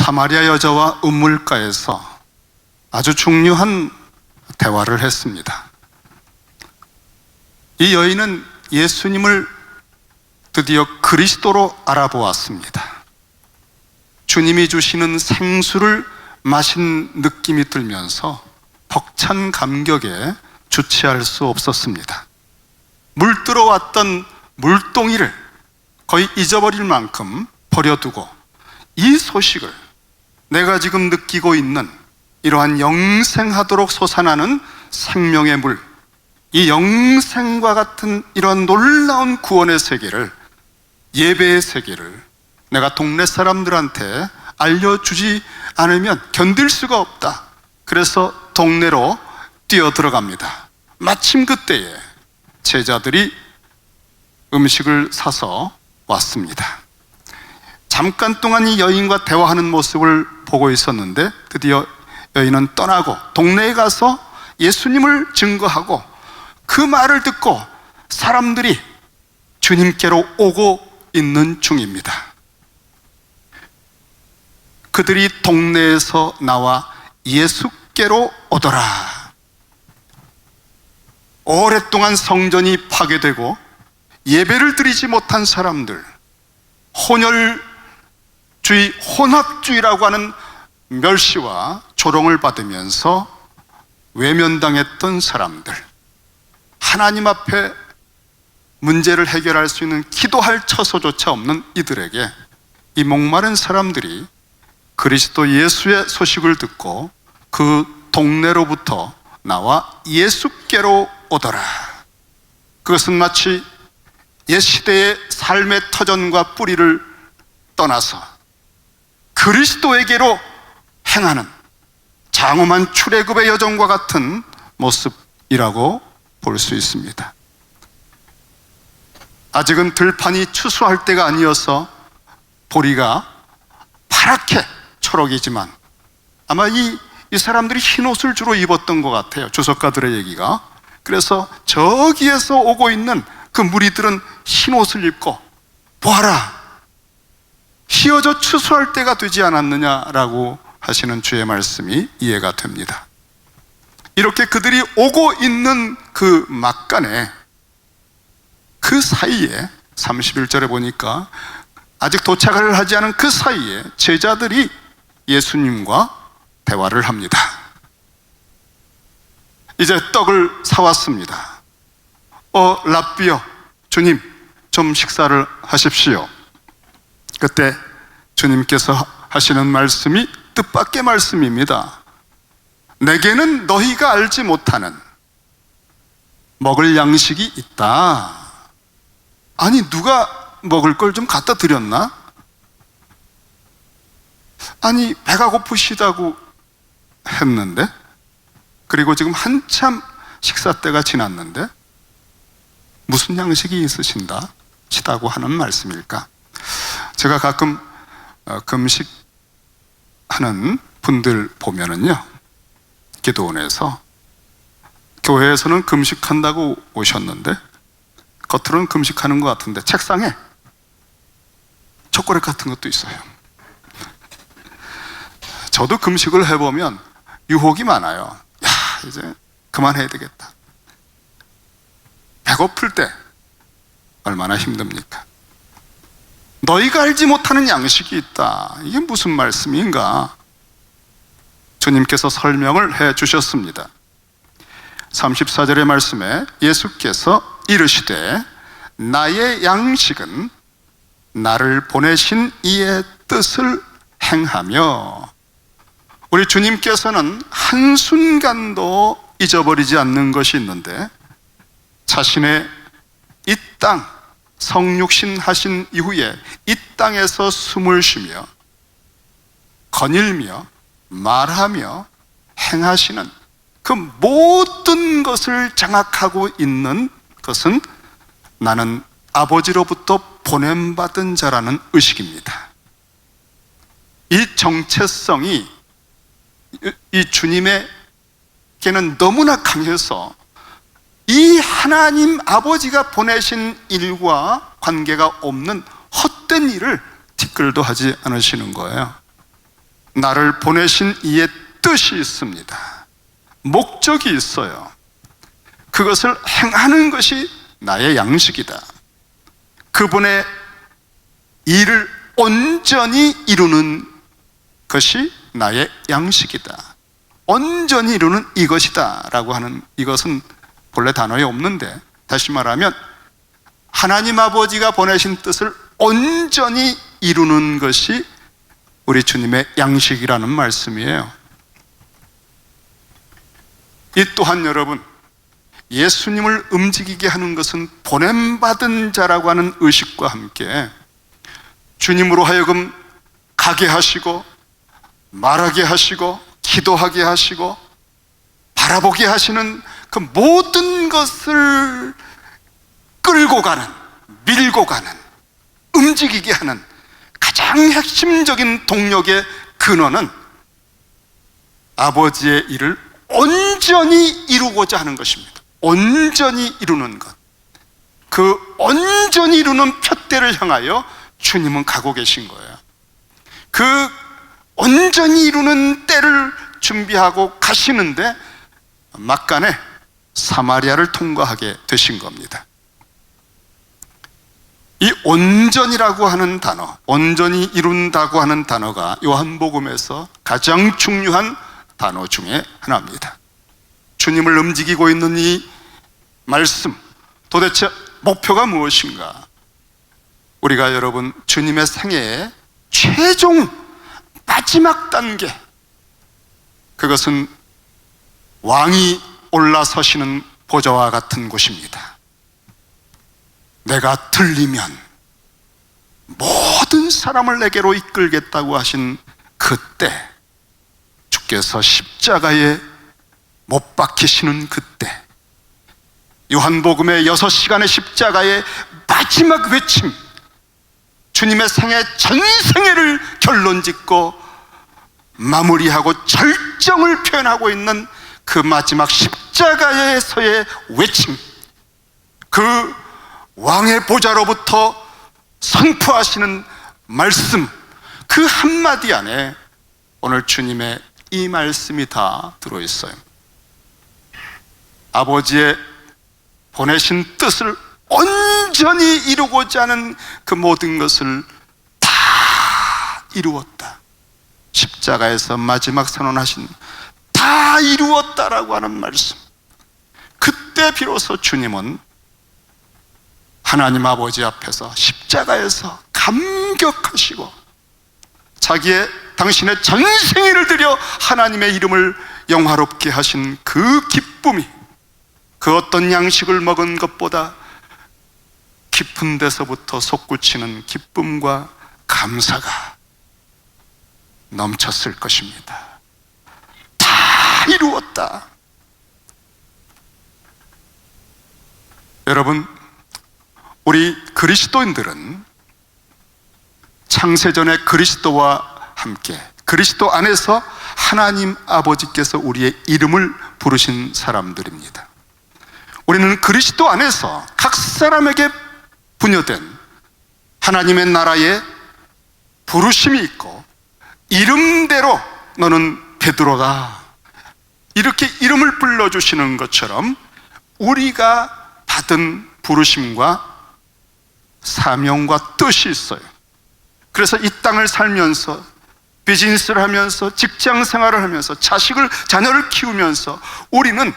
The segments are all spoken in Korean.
사마리아 여자와 우물가에서 아주 중요한 대화를 했습니다. 이 여인은 예수님을 드디어 그리스도로 알아보았습니다. 주님이 주시는 생수를 마신 느낌이 들면서 벅찬 감격에 주체할 수 없었습니다. 물들어 왔던 물동이를 거의 잊어버릴 만큼 버려두고 이 소식을, 내가 지금 느끼고 있는 이러한 영생하도록 솟아나는 생명의 물, 이 영생과 같은 이러한 놀라운 구원의 세계를, 예배의 세계를 내가 동네 사람들한테 알려주지 않으면 견딜 수가 없다. 그래서 동네로 뛰어들어갑니다. 마침 그때에 제자들이 음식을 사서 왔습니다. 잠깐 동안 이 여인과 대화하는 모습을 보고 있었는데 드디어 여인은 떠나고 동네에 가서 예수님을 증거하고 그 말을 듣고 사람들이 주님께로 오고 있는 중입니다. 그들이 동네에서 나와 예수께로 오더라. 오랫동안 성전이 파괴되고 예배를 드리지 못한 사람들, 혼혈주의, 혼합주의라고 하는 멸시와 조롱을 받으면서 외면당했던 사람들, 하나님 앞에 문제를 해결할 수 있는 기도할 처소조차 없는 이들에게 이 목마른 사람들이 그리스도 예수의 소식을 듣고 그 동네로부터 나와 예수께로 오더라. 그것은 마치 옛시대의 삶의 터전과 뿌리를 떠나서 그리스도에게로 행하는 장엄한 출애굽의 여정과 같은 모습이라고 볼 수 있습니다. 아직은 들판이 추수할 때가 아니어서 보리가 파랗게 초록이지만 아마 이 사람들이 흰 옷을 주로 입었던 것 같아요. 주석가들의 얘기가. 그래서 저기에서 오고 있는 그 무리들은 흰 옷을 입고 보아라, 휘어져 추수할 때가 되지 않았느냐라고 하시는 주의 말씀이 이해가 됩니다. 이렇게 그들이 오고 있는 그 막간에, 그 사이에 31절에 보니까 아직 도착을 하지 않은 그 사이에 제자들이 예수님과 대화를 합니다. 이제 떡을 사왔습니다. 랍비여, 주님 좀 식사를 하십시오. 그때 주님께서 하시는 말씀이 뜻밖의 말씀입니다. 내게는 너희가 알지 못하는 먹을 양식이 있다. 아니, 누가 먹을 걸 좀 갖다 드렸나? 아니, 배가 고프시다고 했는데, 그리고 지금 한참 식사 때가 지났는데 무슨 양식이 있으시다고 하는 말씀일까? 제가 가끔 금식하는 분들 보면은요, 기도원에서 교회에서는 금식한다고 오셨는데 겉으로는 금식하는 것 같은데 책상에 초콜릿 같은 것도 있어요. 저도 금식을 해보면 유혹이 많아요. 야, 이제 그만해야 되겠다. 배고플 때 얼마나 힘듭니까? 너희가 알지 못하는 양식이 있다. 이게 무슨 말씀인가? 주님께서 설명을 해 주셨습니다. 34절의 말씀에 예수께서 이르시되 나의 양식은 나를 보내신 이의 뜻을 행하며, 우리 주님께서는 한순간도 잊어버리지 않는 것이 있는데, 자신의 이 땅 성육신 하신 이후에 이 땅에서 숨을 쉬며 거닐며 말하며 행하시는 그 모든 것을 장악하고 있는 것은 나는 아버지로부터 보냄받은 자라는 의식입니다. 이 정체성이 이 주님에게는 너무나 강해서 이 하나님 아버지가 보내신 일과 관계가 없는 헛된 일을 티끌도 하지 않으시는 거예요. 나를 보내신 이의 뜻이 있습니다. 목적이 있어요. 그것을 행하는 것이 나의 양식이다. 그분의 일을 온전히 이루는 것이 나의 양식이다. 온전히 이루는 이것이다 라고 하는, 이것은 본래 단어에 없는데, 다시 말하면 하나님 아버지가 보내신 뜻을 온전히 이루는 것이 우리 주님의 양식이라는 말씀이에요. 이 또한 여러분, 예수님을 움직이게 하는 것은 보냄받은 자라고 하는 의식과 함께 주님으로 하여금 가게 하시고 말하게 하시고 기도하게 하시고 바라보게 하시는 그 모든 것을 끌고 가는, 밀고 가는, 움직이게 하는 가장 핵심적인 동력의 근원은 아버지의 일을 온전히 이루고자 하는 것입니다. 온전히 이루는 것. 그 온전히 이루는 푯대를 향하여 주님은 가고 계신 거예요. 그 온전히 이루는 때를 준비하고 가시는데 막간에 사마리아를 통과하게 되신 겁니다. 이 온전이라고 하는 단어, 온전히 이룬다고 하는 단어가 요한복음에서 가장 중요한 단어 중에 하나입니다. 주님을 움직이고 있는 이 말씀, 도대체 목표가 무엇인가? 우리가 여러분 주님의 생애의 최종 마지막 단계, 그것은 왕이 올라서시는 보좌와 같은 곳입니다. 내가 들리면 모든 사람을 내게로 이끌겠다고 하신 그때, 주께서 십자가에 못 박히시는 그때, 요한복음의 6시간의 십자가의 마지막 외침, 주님의 생애 전생애를 결론짓고 마무리하고 절정을 표현하고 있는 그 마지막 십자가에서의 외침, 그 왕의 보좌로부터 선포하시는 말씀, 그 한마디 안에 오늘 주님의 이 말씀이 다 들어있어요. 아버지의 보내신 뜻을 온전히 이루고자 하는 그 모든 것을 다 이루었다. 십자가에서 마지막 선언하신 다 이루었다라고 하는 말씀. 그때 비로소 주님은 하나님 아버지 앞에서 십자가에서 감격하시고 당신의 전생애를 들여 하나님의 이름을 영화롭게 하신 그 기쁨이, 그 어떤 양식을 먹은 것보다 깊은 데서부터 솟구치는 기쁨과 감사가 넘쳤을 것입니다. 다 이루었다. 여러분, 우리 그리스도인들은 창세전에 그리스도와 함께, 그리스도 안에서 하나님 아버지께서 우리의 이름을 부르신 사람들입니다. 우리는 그리스도 안에서 각 사람에게 부여된 하나님의 나라에 부르심이 있고, 이름대로 너는 베드로다, 이렇게 이름을 불러주시는 것처럼 우리가 받은 부르심과 사명과 뜻이 있어요. 그래서 이 땅을 살면서, 비즈니스를 하면서, 직장 생활을 하면서, 자녀를 키우면서 우리는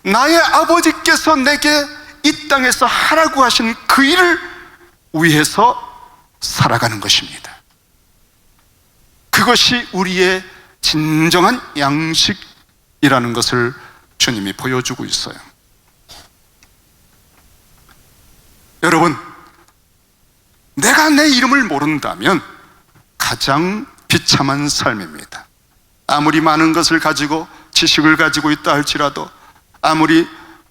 나의 아버지께서 내게 이 땅에서 하라고 하신 그 일을 위해서 살아가는 것입니다. 그것이 우리의 진정한 양식이라는 것을 주님이 보여주고 있어요. 여러분, 내가 내 이름을 모른다면 가장 비참한 삶입니다. 아무리 많은 것을 가지고, 지식을 가지고 있다 할지라도, 아무리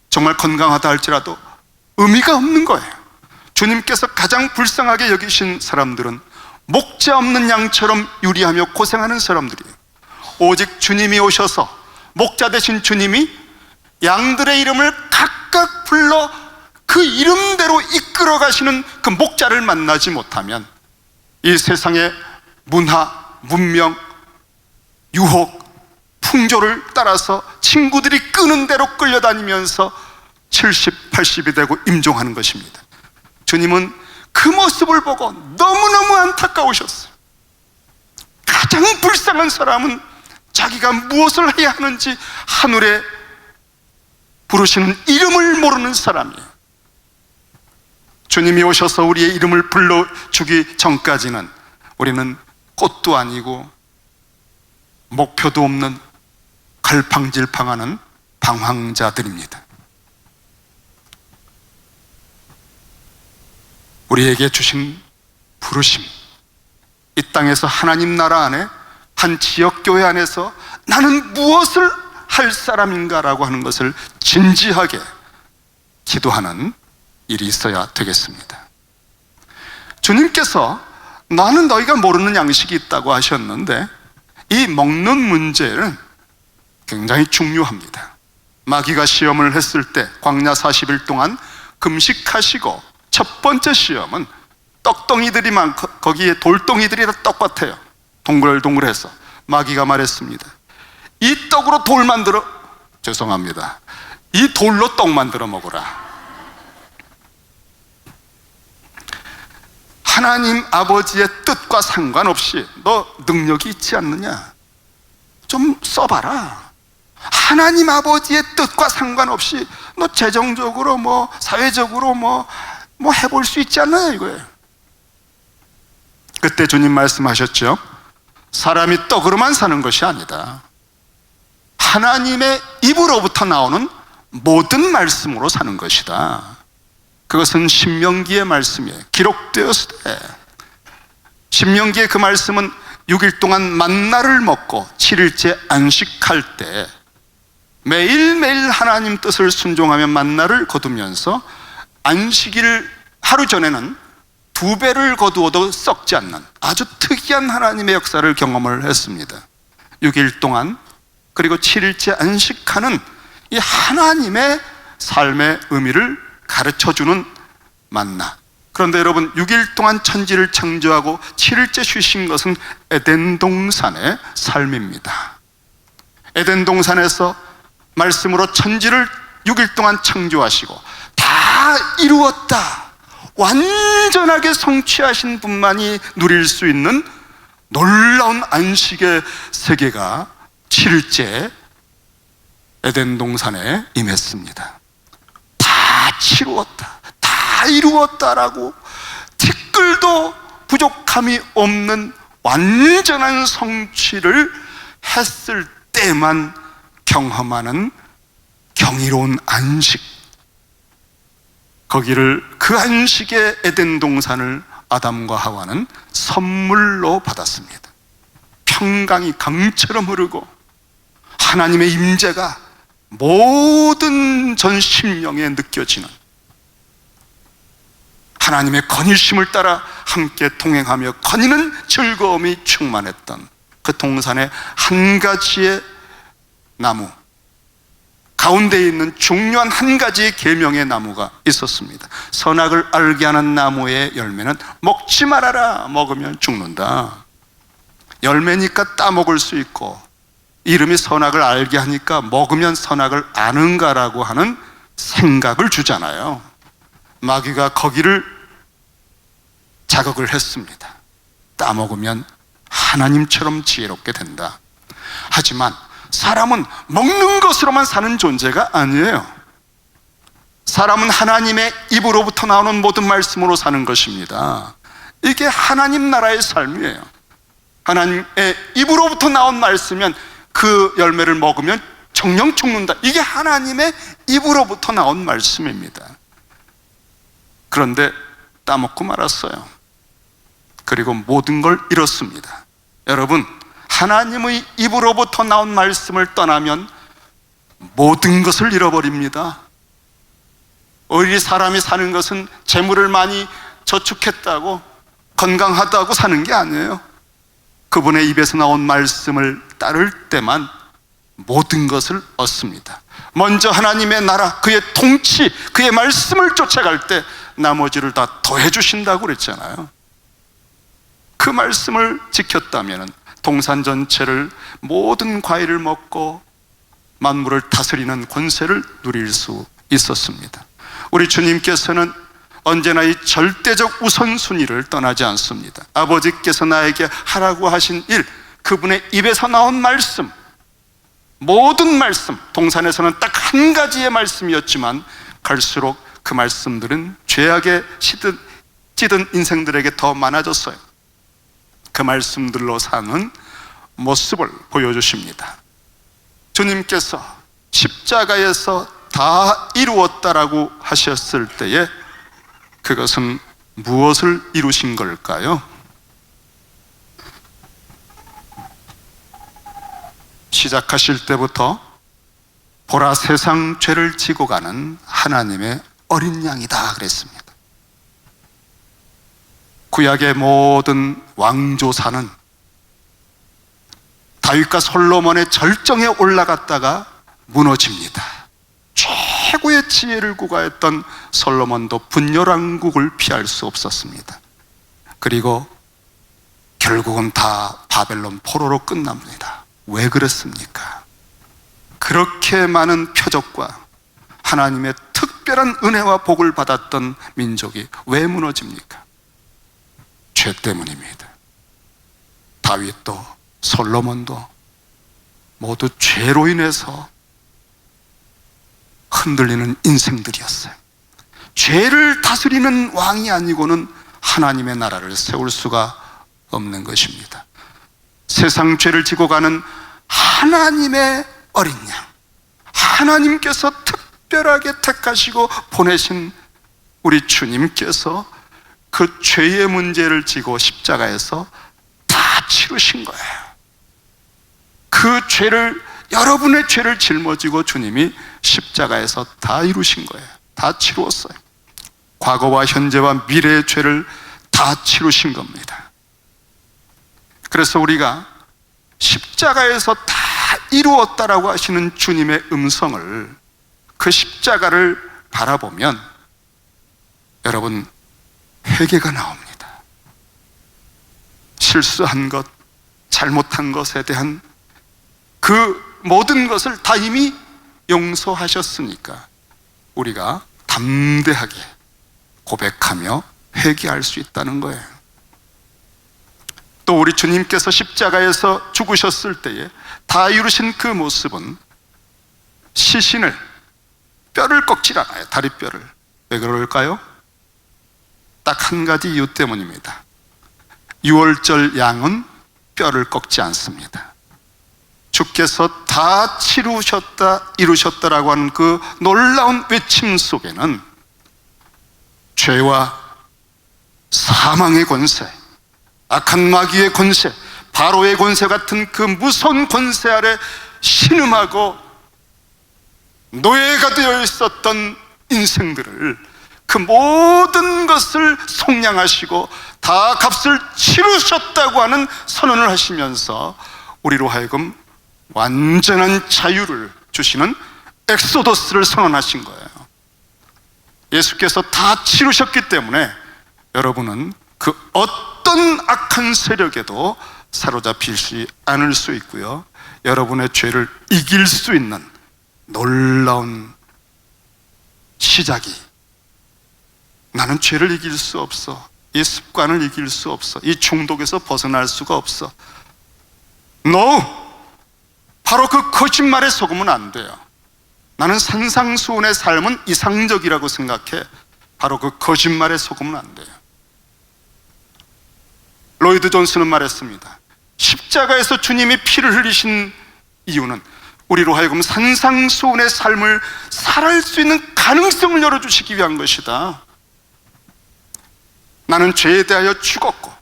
정말 건강하다 할지라도 의미가 없는 거예요. 주님께서 가장 불쌍하게 여기신 사람들은 목자 없는 양처럼 유리하며 고생하는 사람들이에요. 오직 주님이 오셔서, 목자 되신 주님이 양들의 이름을 각각 불러 그 이름대로 이끌어 가시는 그 목자를 만나지 못하면 이 세상의 문화, 문명, 유혹, 풍조를 따라서 친구들이 끄는 대로 끌려다니면서 70, 80이 되고 임종하는 것입니다. 주님은 그 모습을 보고 너무너무 안타까우셨어요. 가장 불쌍한 사람은 자기가 무엇을 해야 하는지 하늘에 부르시는 이름을 모르는 사람이에요. 주님이 오셔서 우리의 이름을 불러주기 전까지는 우리는 꽃도 아니고 목표도 없는 갈팡질팡하는 방황자들입니다. 우리에게 주신 부르심, 이 땅에서 하나님 나라 안에 한 지역교회 안에서 나는 무엇을 할 사람인가라고 하는 것을 진지하게 기도하는 일이 있어야 되겠습니다. 주님께서 나는 너희가 모르는 양식이 있다고 하셨는데 이 먹는 문제는 굉장히 중요합니다. 마귀가 시험을 했을 때 광야 40일 동안 금식하시고 첫 번째 시험은 떡덩이들이 많고 거기에 돌덩이들이 다 똑같아요. 동글동글해서 마귀가 말했습니다. 이 떡으로 돌 만들어, 죄송합니다, 이 돌로 떡 만들어 먹어라. 하나님 아버지의 뜻과 상관없이 너 능력이 있지 않느냐? 좀 써봐라. 하나님 아버지의 뜻과 상관없이 너 재정적으로 사회적으로 해볼 수 있지 않느냐 이거예요. 그때 주님 말씀하셨죠. 사람이 떡으로만 사는 것이 아니다. 하나님의 입으로부터 나오는 모든 말씀으로 사는 것이다. 그것은 신명기의 말씀이에요. 기록되었을 때 신명기의 그 말씀은 6일 동안 만나를 먹고 7일째 안식할 때 매일매일 하나님 뜻을 순종하며 만나를 거두면서 안식일 하루 전에는 2배를 거두어도 썩지 않는 아주 특이한 하나님의 역사를 경험을 했습니다. 6일 동안 그리고 7일째 안식하는 이 하나님의 삶의 의미를 가르쳐주는 만나. 그런데 여러분, 6일 동안 천지를 창조하고 7일째 쉬신 것은 에덴 동산의 삶입니다. 에덴 동산에서 말씀으로 천지를 6일 동안 창조하시고 다 이루었다, 완전하게 성취하신 분만이 누릴 수 있는 놀라운 안식의 세계가 7일째 에덴 동산에 임했습니다. 다 치루었다, 다 이루었다라고 티끌도 부족함이 없는 완전한 성취를 했을 때만 경험하는 경이로운 안식, 거기를 그 안식의 에덴 동산을 아담과 하와는 선물로 받았습니다. 평강이 강처럼 흐르고 하나님의 임재가 모든 전 심령에 느껴지는, 하나님의 건의심을 따라 함께 동행하며 거니는 즐거움이 충만했던 그 동산에 한 가지의 나무, 가운데에 있는 중요한 한 가지의 계명의 나무가 있었습니다. 선악을 알게 하는 나무의 열매는 먹지 말아라, 먹으면 죽는다. 열매니까 따먹을 수 있고, 이름이 선악을 알게 하니까 먹으면 선악을 아는가라고 하는 생각을 주잖아요. 마귀가 거기를 자극을 했습니다. 따먹으면 하나님처럼 지혜롭게 된다. 하지만 사람은 먹는 것으로만 사는 존재가 아니에요. 사람은 하나님의 입으로부터 나오는 모든 말씀으로 사는 것입니다. 이게 하나님 나라의 삶이에요. 하나님의 입으로부터 나온 말씀이면 그 열매를 먹으면 정령 죽는다. 이게 하나님의 입으로부터 나온 말씀입니다. 그런데 따먹고 말았어요. 그리고 모든 걸 잃었습니다. 여러분, 하나님의 입으로부터 나온 말씀을 떠나면 모든 것을 잃어버립니다. 우리 사람이 사는 것은 재물을 많이 저축했다고 건강하다고 사는 게 아니에요. 그분의 입에서 나온 말씀을 따를 때만 모든 것을 얻습니다. 먼저 하나님의 나라, 그의 통치, 그의 말씀을 쫓아갈 때 나머지를 다 더해 주신다고 그랬잖아요. 그 말씀을 지켰다면 동산 전체를, 모든 과일을 먹고 만물을 다스리는 권세를 누릴 수 있었습니다. 우리 주님께서는 언제나 이 절대적 우선순위를 떠나지 않습니다. 아버지께서 나에게 하라고 하신 일, 그분의 입에서 나온 말씀, 모든 말씀, 동산에서는 딱 한 가지의 말씀이었지만 갈수록 그 말씀들은 죄악에 찌든 인생들에게 더 많아졌어요. 그 말씀들로 사는 모습을 보여주십니다. 주님께서 십자가에서 다 이루었다라고 하셨을 때에 그것은 무엇을 이루신 걸까요? 시작하실 때부터 보라, 세상 죄를 지고 가는 하나님의 어린 양이다 그랬습니다. 구약의 모든 왕조사는 다윗과 솔로몬의 절정에 올라갔다가 무너집니다. 최고의 지혜를 구가했던 솔로몬도 분열왕국을 피할 수 없었습니다. 그리고 결국은 다 바벨론 포로로 끝납니다. 왜 그랬습니까? 그렇게 많은 표적과 하나님의 특별한 은혜와 복을 받았던 민족이 왜 무너집니까? 죄 때문입니다. 다윗도 솔로몬도 모두 죄로 인해서 흔들리는 인생들이었어요. 죄를 다스리는 왕이 아니고는 하나님의 나라를 세울 수가 없는 것입니다. 세상 죄를 지고 가는 하나님의 어린 양, 하나님께서 특별하게 택하시고 보내신 우리 주님께서 그 죄의 문제를 지고 십자가에서 다 치르신 거예요. 그 죄를, 여러분의 죄를 짊어지고 주님이 십자가에서 다 이루신 거예요. 다 치루었어요. 과거와 현재와 미래의 죄를 다 치루신 겁니다. 그래서 우리가 십자가에서 다 이루었다라고 하시는 주님의 음성을, 그 십자가를 바라보면 여러분 회개가 나옵니다. 실수한 것, 잘못한 것에 대한 그 모든 것을 다 이미 용서하셨으니까 우리가 담대하게 고백하며 회개할 수 있다는 거예요. 또 우리 주님께서 십자가에서 죽으셨을 때에 다 이루신 그 모습은 시신을, 뼈를 꺾질 않아요. 다리뼈를. 왜 그럴까요? 딱 한 가지 이유 때문입니다. 유월절 양은 뼈를 꺾지 않습니다. 주께서 다 치루셨다, 이루셨다라고 하는 그 놀라운 외침 속에는 죄와 사망의 권세, 악한 마귀의 권세, 바로의 권세 같은 그 무서운 권세 아래 신음하고 노예가 되어 있었던 인생들을, 그 모든 것을 속량하시고 다 값을 치르셨다고 하는 선언을 하시면서 우리로 하여금 완전한 자유를 주시는 엑소더스를 선언하신 거예요. 예수께서 다 치르셨기 때문에 여러분은 그 어떤 악한 세력에도 사로잡히지 않을 수 있고요, 여러분의 죄를 이길 수 있는 놀라운 시작이, 나는 죄를 이길 수 없어, 이 습관을 이길 수 없어, 이 중독에서 벗어날 수가 없어, No! 바로 그 거짓말에 속으면 안 돼요. 나는 산상수훈의 삶은 이상적이라고 생각해. 바로 그 거짓말에 속으면 안 돼요. 로이드 존슨은 말했습니다. 십자가에서 주님이 피를 흘리신 이유는 우리로 하여금 산상수훈의 삶을 살아갈 수 있는 가능성을 열어주시기 위한 것이다. 나는 죄에 대하여 죽었고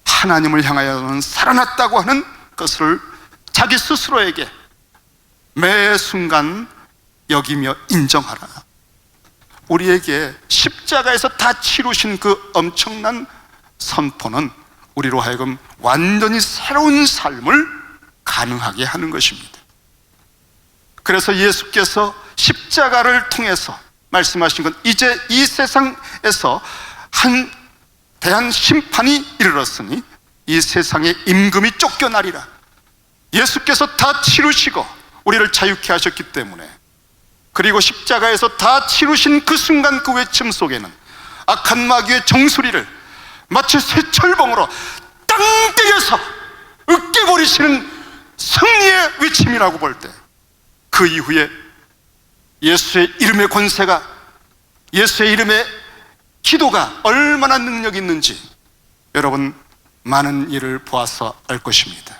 하나님을 향하여는 살아났다고 하는 것을 자기 스스로에게 매 순간 여기며 인정하라. 우리에게 십자가에서 다 치루신 그 엄청난 선포는 우리로 하여금 완전히 새로운 삶을 가능하게 하는 것입니다. 그래서 예수께서 십자가를 통해서 말씀하신 건, 이제 이 세상에서 한 대한 심판이 이르렀으니 이 세상의 임금이 쫓겨나리라. 예수께서 다 치루시고 우리를 자유케 하셨기 때문에, 그리고 십자가에서 다 치루신 그 순간 그 외침 속에는 악한 마귀의 정수리를 마치 쇠철봉으로 땅 때려서 으깨버리시는 승리의 외침이라고 볼 때, 그 이후에 예수의 이름의 권세가, 예수의 이름의 기도가 얼마나 능력이 있는지 여러분 많은 일을 보아서 알 것입니다.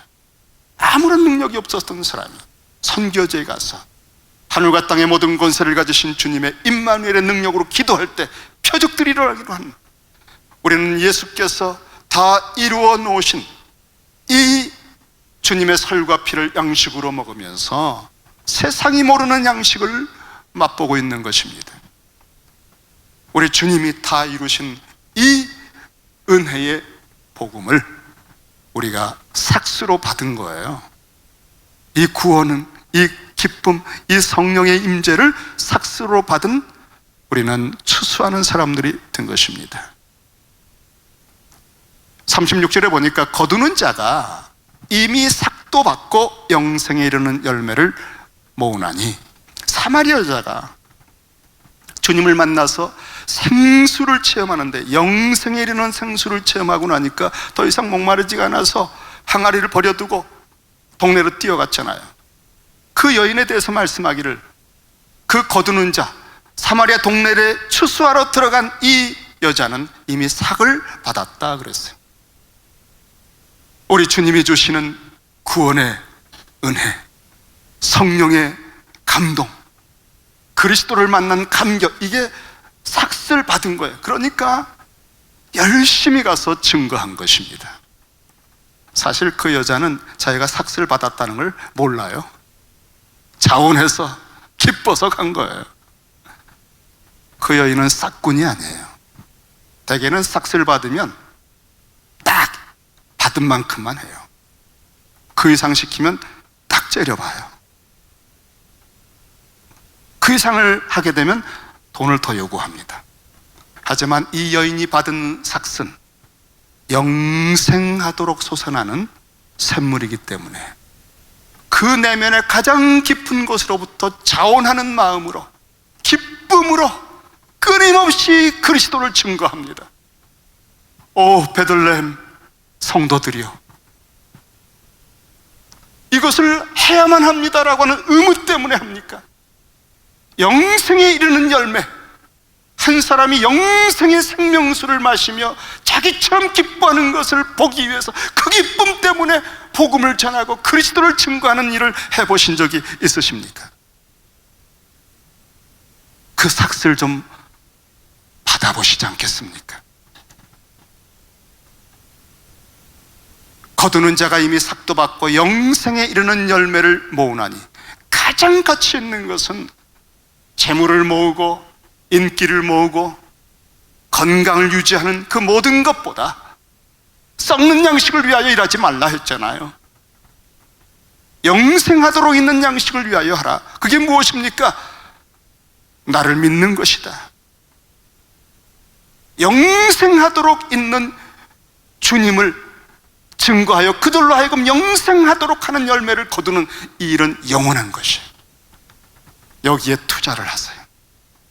아무런 능력이 없었던 사람이 선교지에 가서 하늘과 땅의 모든 권세를 가지신 주님의 임마누엘의 능력으로 기도할 때 표적들이 일어나기로 합니다. 우리는 예수께서 다 이루어 놓으신 이 주님의 살과 피를 양식으로 먹으면서 세상이 모르는 양식을 맛보고 있는 것입니다. 우리 주님이 다 이루신 이 은혜의 복음을 우리가 삭스로 받은 거예요. 이 구원은, 이 기쁨, 이 성령의 임재를 삭스로 받은 우리는 추수하는 사람들이 된 것입니다. 36절에 보니까 거두는 자가 이미 삭도 받고 영생에 이르는 열매를 모으나니, 사마리아 여자가 주님을 만나서 생수를 체험하는데, 영생에 이르는 생수를 체험하고 나니까 더 이상 목마르지가 않아서 항아리를 버려두고 동네로 뛰어갔잖아요. 그 여인에 대해서 말씀하기를, 그 거두는 자, 사마리아 동네에 추수하러 들어간 이 여자는 이미 삭을 받았다 그랬어요. 우리 주님이 주시는 구원의 은혜, 성령의 감동, 그리스도를 만난 감격, 이게 삭을 받은 거예요. 그러니까 열심히 가서 증거한 것입니다. 사실 그 여자는 자기가 삭을 받았다는 걸 몰라요. 자원해서 기뻐서 간 거예요. 그 여인은 싹꾼이 아니에요. 대개는 삭을 받으면 딱 받은 만큼만 해요. 그 이상 시키면 딱 째려봐요. 그 이상을 하게 되면 돈을 더 요구합니다. 하지만 이 여인이 받은 삭은 영생하도록 솟아나는 샘물이기 때문에 그 내면의 가장 깊은 곳으로부터 자원하는 마음으로, 기쁨으로 끊임없이 그리스도를 증거합니다. 오 베들레헴 성도들이여, 이것을 해야만 합니다라고 하는 의무 때문에 합니까? 영생에 이르는 열매, 한 사람이 영생의 생명수를 마시며 자기처럼 기뻐하는 것을 보기 위해서 그 기쁨 때문에 복음을 전하고 그리스도를 증거하는 일을 해보신 적이 있으십니까? 그 삭을 좀 받아보시지 않겠습니까? 거두는 자가 이미 삭도 받고 영생에 이르는 열매를 모으나니, 가장 가치 있는 것은 재물을 모으고 인기를 모으고 건강을 유지하는 그 모든 것보다 썩는 양식을 위하여 일하지 말라 했잖아요. 영생하도록 있는 양식을 위하여 하라. 그게 무엇입니까? 나를 믿는 것이다. 영생하도록 있는 주님을 증거하여 그들로 하여금 영생하도록 하는 열매를 거두는 이 일은 영원한 것이에요. 여기에 투자를 하세요.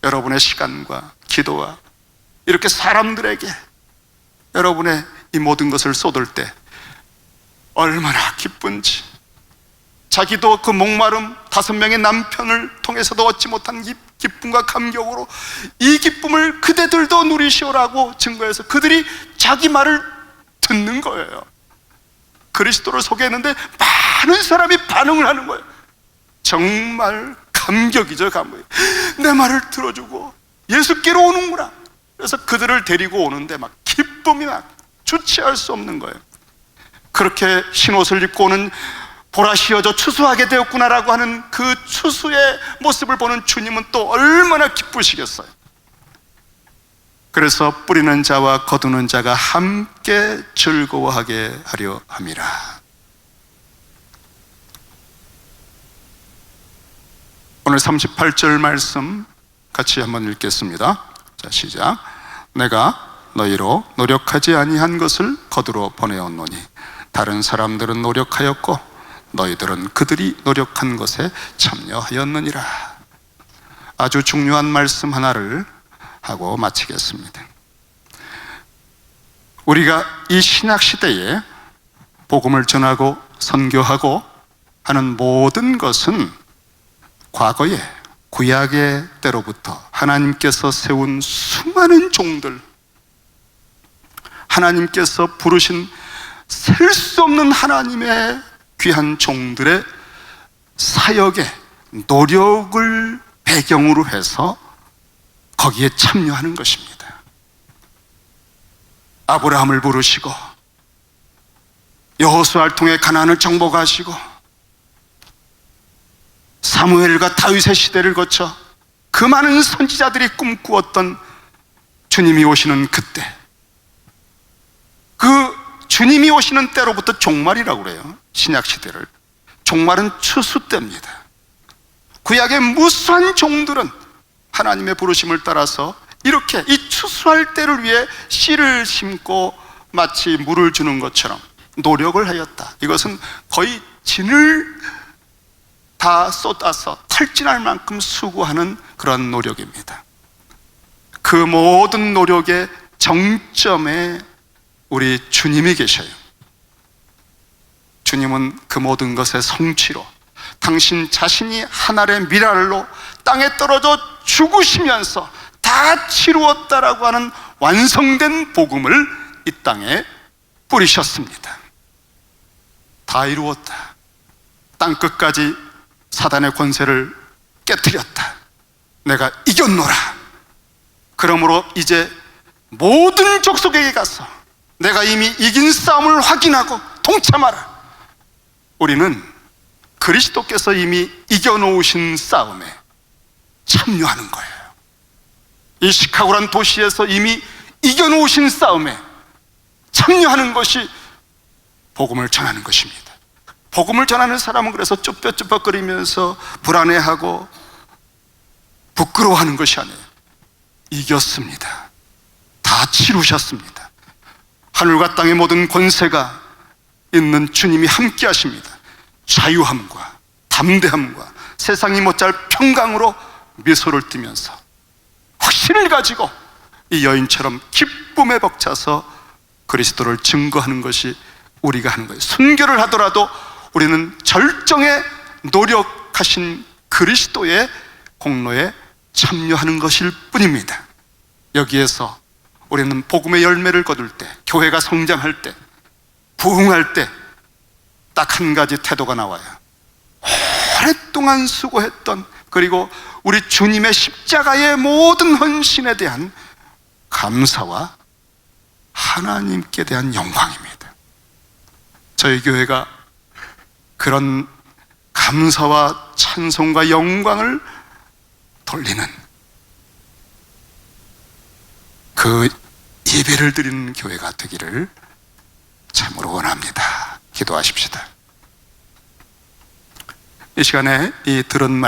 여러분의 시간과 기도와 이렇게 사람들에게 여러분의 이 모든 것을 쏟을 때 얼마나 기쁜지, 자기도 그 목마름 5명의 남편을 통해서도 얻지 못한 기쁨과 감격으로 이 기쁨을 그대들도 누리시오라고 증거해서 그들이 자기 말을 듣는 거예요. 그리스도를 소개했는데 많은 사람이 반응을 하는 거예요. 정말 감격이죠, 감격. 내 말을 들어주고 예수께로 오는구나. 그래서 그들을 데리고 오는데 막 기쁨이 막 주체할 수 없는 거예요. 그렇게 흰옷을 입고 오는 보라 씌어져 추수하게 되었구나라고 하는 그 추수의 모습을 보는 주님은 또 얼마나 기쁘시겠어요. 그래서 뿌리는 자와 거두는 자가 함께 즐거워하게 하려 함이라. 오늘 38절 말씀 같이 한번 읽겠습니다. 자, 시작. 내가 너희로 노력하지 아니한 것을 거두러 보내었노니 다른 사람들은 노력하였고 너희들은 그들이 노력한 것에 참여하였느니라. 아주 중요한 말씀 하나를 하고 마치겠습니다. 우리가 이 신약 시대에 복음을 전하고 선교하고 하는 모든 것은 과거에 구약의 때로부터 하나님께서 세운 수많은 종들, 하나님께서 부르신 셀 수 없는 하나님의 귀한 종들의 사역의 노력을 배경으로 해서 거기에 참여하는 것입니다. 아브라함을 부르시고 여호수아를 통해 가나안을 정복하시고 사무엘과 다윗의 시대를 거쳐 그 많은 선지자들이 꿈꾸었던 주님이 오시는 그때, 그 주님이 오시는 때로부터 종말이라고 그래요. 신약 시대를 종말은 추수 때입니다. 구약의 무수한 종들은 하나님의 부르심을 따라서 이렇게 이 추수할 때를 위해 씨를 심고 마치 물을 주는 것처럼 노력을 하였다. 이것은 거의 진을 다 쏟아서 탈진할 만큼 수고하는 그런 노력입니다. 그 모든 노력의 정점에 우리 주님이 계셔요. 주님은 그 모든 것의 성취로 당신 자신이 하늘의 미랄로 땅에 떨어져 죽으시면서 다 치루었다라고 하는 완성된 복음을 이 땅에 뿌리셨습니다. 다 이루었다. 땅끝까지 사단의 권세를 깨뜨렸다. 내가 이겼노라. 그러므로 이제 모든 족속에게 가서 내가 이미 이긴 싸움을 확인하고 동참하라. 우리는 그리스도께서 이미 이겨놓으신 싸움에 참여하는 거예요. 이 시카고란 도시에서 이미 이겨놓으신 싸움에 참여하는 것이 복음을 전하는 것입니다. 복음을 전하는 사람은 그래서 쭈뼛쭈뼛거리면서 불안해하고 부끄러워하는 것이 아니에요. 이겼습니다. 다 치루셨습니다. 하늘과 땅의 모든 권세가 있는 주님이 함께 하십니다. 자유함과 담대함과 세상이 못할 평강으로 미소를 띠면서 확신을 가지고 이 여인처럼 기쁨에 벅차서 그리스도를 증거하는 것이 우리가 하는 거예요. 순교를 하더라도 우리는 절정에 노력하신 그리스도의 공로에 참여하는 것일 뿐입니다. 여기에서 우리는 복음의 열매를 거둘 때, 교회가 성장할 때, 부흥할 때 딱 한 가지 태도가 나와요. 오랫동안 수고했던, 그리고 우리 주님의 십자가의 모든 헌신에 대한 감사와 하나님께 대한 영광입니다. 저희 교회가 그런 감사와 찬송과 영광을 돌리는 그 예배를 드리는 교회가 되기를 참으로 원합니다. 기도하십시다. 이 시간에 이 들은 말